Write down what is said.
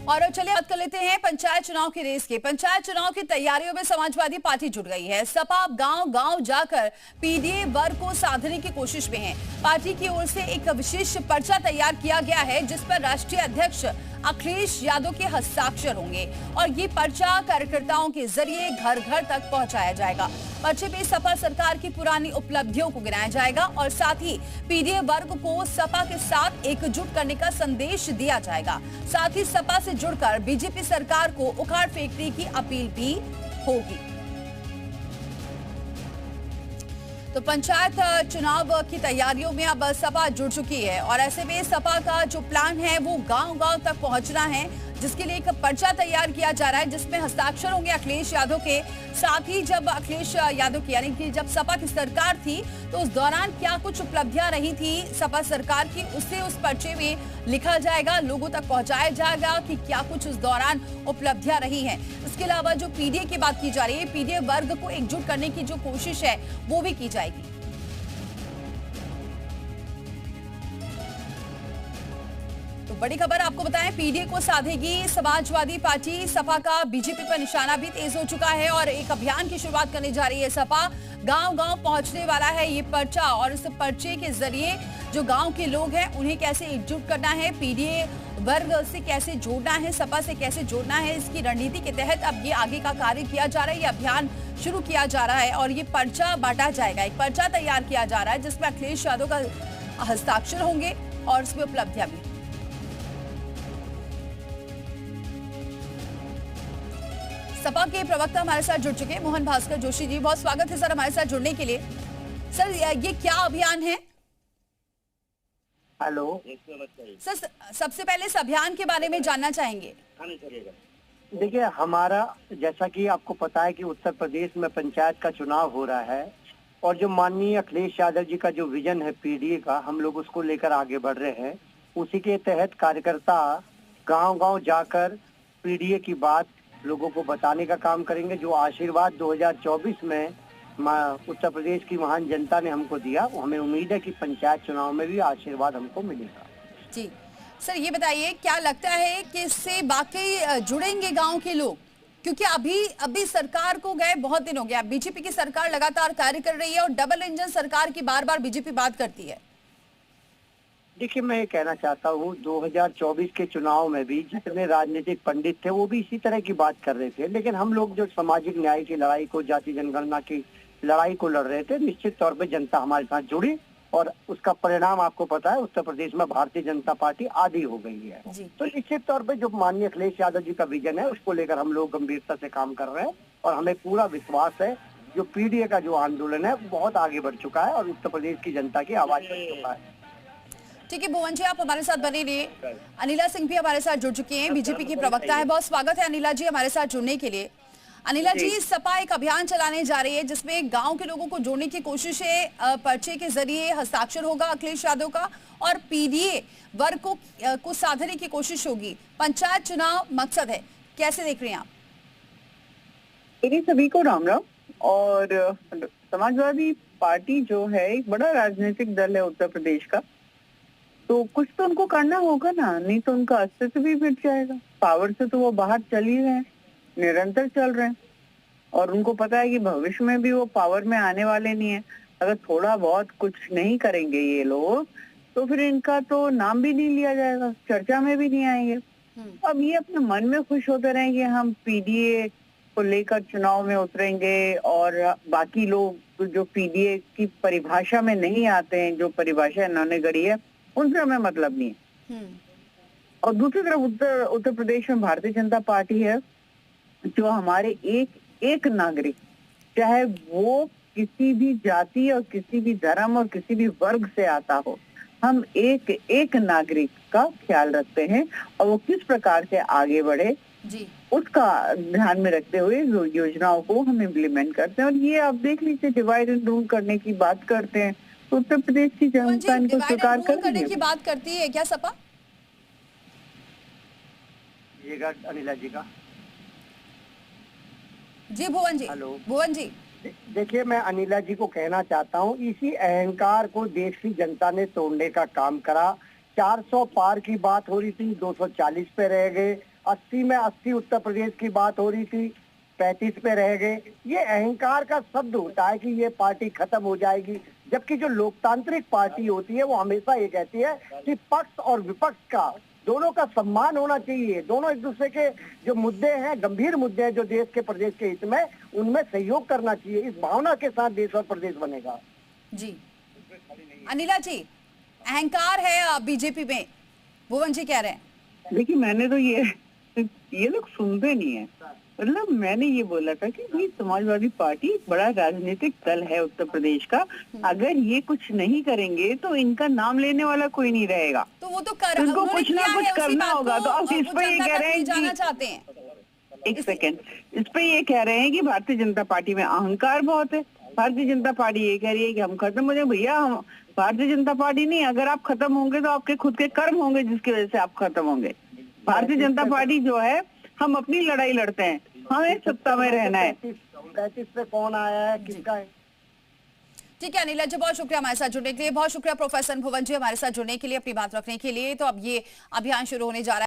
और चलिए बात कर लेते हैं पंचायत चुनाव की रेस की। पंचायत चुनाव की तैयारियों में समाजवादी पार्टी जुट गई है। सपा गांव गांव जाकर पीडीए वर्ग को साधने की कोशिश में है। पार्टी की ओर से एक विशेष पर्चा तैयार किया गया है जिस पर राष्ट्रीय अध्यक्ष अखिलेश यादव के हस्ताक्षर होंगे और ये पर्चा कार्यकर्ताओं के जरिए घर घर तक पहुंचाया जाएगा। पर्चे में सपा सरकार की पुरानी उपलब्धियों को गिनाया जाएगा और साथ ही पीडीए वर्ग को सपा के साथ एकजुट करने का संदेश दिया जाएगा। साथ ही सपा से जुड़कर बीजेपी सरकार को उखाड़ फेंकने की अपील भी होगी। तो पंचायत चुनाव की तैयारियों में अब सपा जुड़ चुकी है और ऐसे में सपा का जो प्लान है वो गांव-गांव तक पहुंचना है, जिसके लिए एक पर्चा तैयार किया जा रहा है जिसमें हस्ताक्षर होंगे अखिलेश यादव के। साथ ही जब अखिलेश यादव की यानी कि जब सपा की सरकार थी तो उस दौरान क्या कुछ उपलब्धियां रही थी सपा सरकार की, उससे उस पर्चे में लिखा जाएगा, लोगों तक पहुंचाया जाएगा कि क्या कुछ उस दौरान उपलब्धियां रही हैं। इसके अलावा जो पीडीए की बात की जा रही है, पीडीए वर्ग को एकजुट करने की जो कोशिश है वो भी की जाएगी। तो बड़ी खबर आपको बताएं, पीडीए को साधेगी समाजवादी पार्टी। सपा का बीजेपी पर निशाना भी तेज हो चुका है और एक अभियान की शुरुआत करने जा रही है सपा। गांव-गांव पहुंचने वाला है ये पर्चा और इस पर्चे के जरिए जो गांव के लोग हैं उन्हें कैसे एकजुट करना है, पीडीए वर्ग से कैसे जोड़ना है, सपा से कैसे जोड़ना है, इसकी रणनीति के तहत अब ये आगे का कार्य किया जा रहा है। ये अभियान शुरू किया जा रहा है और ये पर्चा बांटा जाएगा। एक पर्चा तैयार किया जा रहा है जिसमें अखिलेश यादव का हस्ताक्षर होंगे और इसमें उपलब्धियां भी। सपा के प्रवक्ता हमारे साथ जुड़ चुके हैं मोहन भास्कर जोशी जी, बहुत स्वागत है सर हमारे साथ जुड़ने के लिए। सर ये क्या अभियान है? हेलो सर, सबसे पहले इस अभियान के बारे में जानना चाहेंगे। देखिए, हमारा जैसा कि आपको पता है कि उत्तर प्रदेश में पंचायत का चुनाव हो रहा है और जो माननीय अखिलेश यादव जी का जो विजन है पीडीए का, हम लोग उसको लेकर आगे बढ़ रहे हैं। उसी के तहत कार्यकर्ता गांव-गांव जाकर पीडीए की बात लोगों को बताने का काम करेंगे। जो आशीर्वाद 2024 में उत्तर प्रदेश की महान जनता ने हमको दिया, हमें उम्मीद है कि पंचायत चुनाव में भी आशीर्वाद हमको मिलेगा। जी सर, ये बताइए क्या लगता है कि इससे बाकी जुड़ेंगे गांव के लोग, क्योंकि अभी सरकार को गए बहुत दिन हो गया, बीजेपी की सरकार लगातार कार्य कर रही है और डबल इंजन सरकार की बार बार बीजेपी बात करती है। देखिए, मैं ये कहना चाहता हूँ 2024 के चुनाव में भी जितने राजनीतिक पंडित थे वो भी इसी तरह की बात कर रहे थे, लेकिन हम लोग जो सामाजिक न्याय की लड़ाई को, जाति जनगणना की लड़ाई को लड़ रहे थे, निश्चित तौर पे जनता हमारे साथ जुड़ी और उसका परिणाम आपको पता है, उत्तर प्रदेश में भारतीय जनता पार्टी आधी हो गई है। तो निश्चित तौर पे जो माननीय अखिलेश यादव जी का विजन है उसको लेकर हम लोग गंभीरता से काम कर रहे हैं और हमें पूरा विश्वास है जो पीडीए का जो आंदोलन है बहुत आगे बढ़ चुका है और उत्तर प्रदेश की जनता की आवाज बन चुका है। ठीक है भुवन जी, आप हमारे साथ बने रहिए। अनिला सिंह भी हमारे साथ जुड़ चुकी हैं, बीजेपी की प्रवक्ता है। बहुत स्वागत है अनिला जी हमारे साथ जुड़ने के लिए। अनिला जी, सपा एक अभियान चलाने जा रही है जिसमें गांव के लोगों को जोड़ने की कोशिश है। पर्चे के जरिए हस्ताक्षर होगा अखिलेश यादव का और पीडीए वर्ग को साधने की कोशिश होगी। पंचायत चुनाव मकसद है, कैसे देख रहे हैं आप? मेरी सभी को राम राम। और समाजवादी पार्टी जो है एक बड़ा राजनीतिक दल है उत्तर प्रदेश का, तो कुछ तो उनको करना होगा ना, नहीं तो उनका अस्तित्व भी मिट जाएगा। पावर से तो वो बाहर चल ही रहे हैं, निरंतर चल रहे हैं और उनको पता है कि भविष्य में भी वो पावर में आने वाले नहीं है। अगर थोड़ा बहुत कुछ नहीं करेंगे ये लोग तो फिर इनका तो नाम भी नहीं लिया जाएगा, चर्चा में भी नहीं आएंगे। अब ये अपने मन में खुश होते रहेंगे हम पीडीए को लेकर चुनाव में उतरेंगे और बाकी लोग जो पीडीए की परिभाषा में नहीं आते हैं, जो परिभाषा इन्होंने गढ़ी है, उनसे हमें मतलब नहीं है। और दूसरी तरफ उत्तर प्रदेश में भारतीय जनता पार्टी है जो हमारे एक नागरिक, चाहे वो किसी भी जाति और किसी भी धर्म और किसी भी वर्ग से आता हो, हम एक नागरिक का ख्याल रखते हैं और वो किस प्रकार से आगे बढ़े जी, उसका ध्यान में रखते हुए योजनाओं को हम इम्प्लीमेंट करते हैं। और ये आप देख लीजिए, डिवाइड एंड रूल करने की बात करते हैं तो उत्तर प्रदेश की जनता इनको स्वीकार करने की बात करती है क्या सपा? अनिला जी का जी भुवन जी। हेलो भुवन जी, देखिए, मैं अनिला जी को कहना चाहता हूँ, इसी अहंकार को देश की जनता ने तोड़ने का काम करा। 400 पार की बात हो रही थी, 240 पे रह गए 80 में 80 उत्तर प्रदेश की बात हो रही थी, 35 पे रह गए। ये अहंकार का शब्द होता है कि ये पार्टी खत्म हो जाएगी, जबकि जो लोकतांत्रिक पार्टी होती है वो हमेशा ये कहती है कि पक्ष और विपक्ष का दोनों का सम्मान होना चाहिए, दोनों एक दूसरे के जो मुद्दे हैं, गंभीर मुद्दे हैं जो देश के प्रदेश के हित में, उनमें सहयोग करना चाहिए। इस भावना के साथ देश और प्रदेश बनेगा। जी अनिला जी, अहंकार है बीजेपी में, भुवन जी कह रहे हैं। देखिए, मैंने तो ये लोग सुनते नहीं है। मतलब मैंने ये बोला था कि भाई समाजवादी पार्टी एक बड़ा राजनीतिक दल है उत्तर प्रदेश का, अगर ये कुछ नहीं करेंगे तो इनका नाम लेने वाला कोई नहीं रहेगा। तो वो तो कर उनको कुछ ना कुछ करना होगा। तो अब इस पे ये कह रहे हैं जाना चाहते हैं। एक सेकेंड, इस पे ये कह रहे हैं कि भारतीय जनता पार्टी में अहंकार बहुत है। भारतीय जनता पार्टी ये कह रही है कि हम खत्म हो जाए। भैया, हम भारतीय जनता पार्टी नहीं, अगर आप खत्म होंगे तो आपके खुद के कर्म होंगे जिसकी वजह से आप खत्म होंगे। भारतीय जनता पार्टी जो है, हम अपनी लड़ाई लड़ते हैं, हमें सत्ता में रहना है। 35 पे कौन आया है, किसका है? ठीक है अनिला जी, बहुत शुक्रिया हमारे साथ जुड़ने के लिए। बहुत शुक्रिया प्रोफेसर भुवन जी हमारे साथ जुड़ने के लिए, अपनी बात रखने के लिए। तो अब ये अभियान शुरू होने जा रहा है।